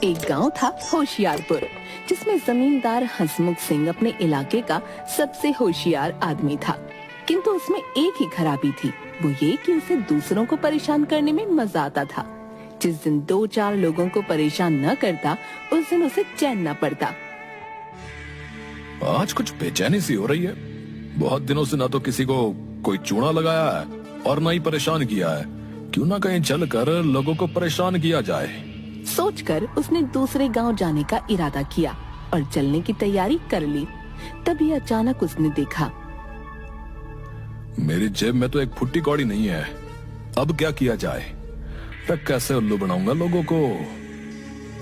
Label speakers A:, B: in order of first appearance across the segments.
A: एक गांव था होशियारपुर, जिसमें जमींदार हंसमुख सिंह अपने इलाके का सबसे होशियार आदमी था। किंतु उसमें एक ही खराबी थी, वो ये कि उसे दूसरों को परेशान करने में मजा आता था। जिस दिन 2-4 लोगों को परेशान न करता, उस दिन उसे चैन न पड़ता।
B: आज कुछ बेचैनी सी हो रही है। बहुत दिनों से ना तो किसी को कोई चूना लगाया है और ना ही परेशान किया है। क्यों ना कहीं चलकर लोगों को परेशान किया जाए।
A: सोचकर उसने दूसरे गांव जाने का इरादा किया और चलने की तैयारी कर ली। तभी अचानक उसने देखा,
B: मेरी जेब में तो एक फुट्टी कौड़ी नहीं है। अब क्या किया जाए? मैं कैसे उल्लू बनाऊंगा लोगों को?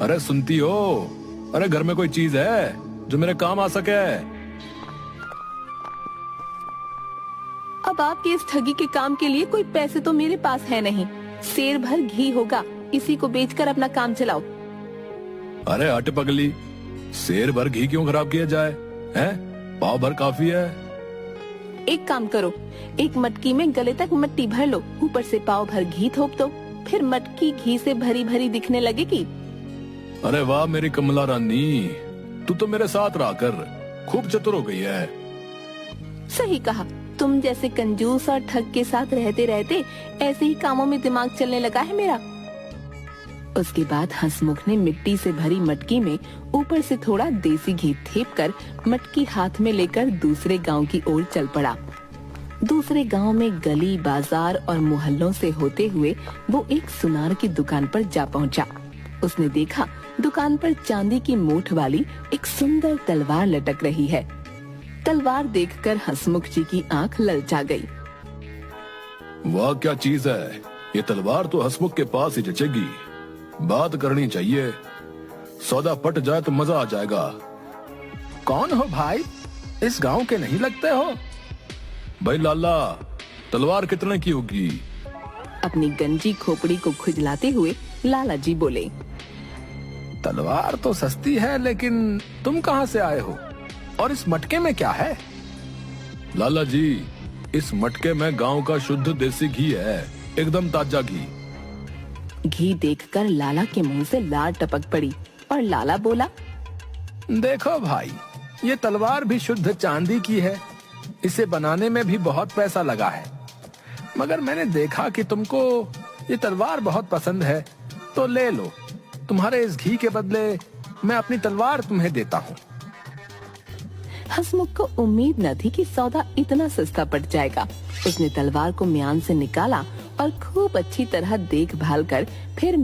B: अरे सुनती हो? अरे घर में कोई चीज है जो मेरे काम आ सके?
A: अब आपके इस ठगी के काम के लिए कोई पैसे तो मेरे पास है नहीं। सेर भर घी होगा, इसी को बेचकर अपना काम चलाओ।
B: अरे हट पगली, सेर भर घी क्यों खराब किया जाए? हैं? पाव भर काफी है।
A: एक काम करो, एक मटकी में गले तक मिट्टी भर लो, ऊपर से पाव भर घी थोप दो, फिर मटकी घी से भरी भरी दिखने लगेगी।
B: अरे वाह मेरी कमला रानी, तू तो मेरे साथ रहकर खूब चतुर हो गई है।
A: सही कहा, तुम जैसे कंजूस और ठग के साथ रहते रहते ऐसे ही कामों में दिमाग चलने लगा है मेरा। उसके बाद हंसमुख ने मिट्टी से भरी मटकी में ऊपर से थोड़ा देसी घी थेपकर मटकी हाथ में लेकर दूसरे गांव की ओर चल पड़ा। दूसरे गांव में गली, बाजार और मोहल्लों से होते हुए वो एक सुनार की दुकान पर जा पहुंचा। उसने देखा, दुकान पर चांदी की मूठ वाली एक सुंदर तलवार लटक रही है। तलवार देखकर हंसमुख जी की आंख ललचा गई।
B: वाह क्या चीज है ये तलवार, तो हंसमुख के पास ही जचेगी। बात करनी चाहिए, सौदा पट जाए तो मजा आ जाएगा।
C: कौन हो भाई? इस गांव के नहीं लगते हो?
B: भाई लाला, तलवार कितने की होगी?
A: अपनी गंजी खोपड़ी को खुजलाते हुए लाला जी बोले।
C: तलवार तो सस्ती है, लेकिन तुम कहां से आए हो और इस मटके में क्या है?
B: लाला जी, इस मटके में गांव का शुद्ध देसी घी है, एकदम ताजा घी।
A: घी देखकर लाला के मुंह से लार टपक पड़ी और लाला बोला,
C: देखो भाई, ये तलवार भी शुद्ध चांदी की है। इसे बनाने में भी बहुत पैसा लगा है, मगर मैंने देखा कि तुमको ये तलवार बहुत पसंद है, तो ले लो। तुम्हारे इस घी के बदले मैं अपनी तलवार तुम्हें देता हूँ।
A: हंसमुख को उम्मीद न थी कि सौदा इतना सस्ता पड़ जाएगा। उसने तलवार को म्यान से निकाला और खूब अच्छी तरह देखभाल कर फिर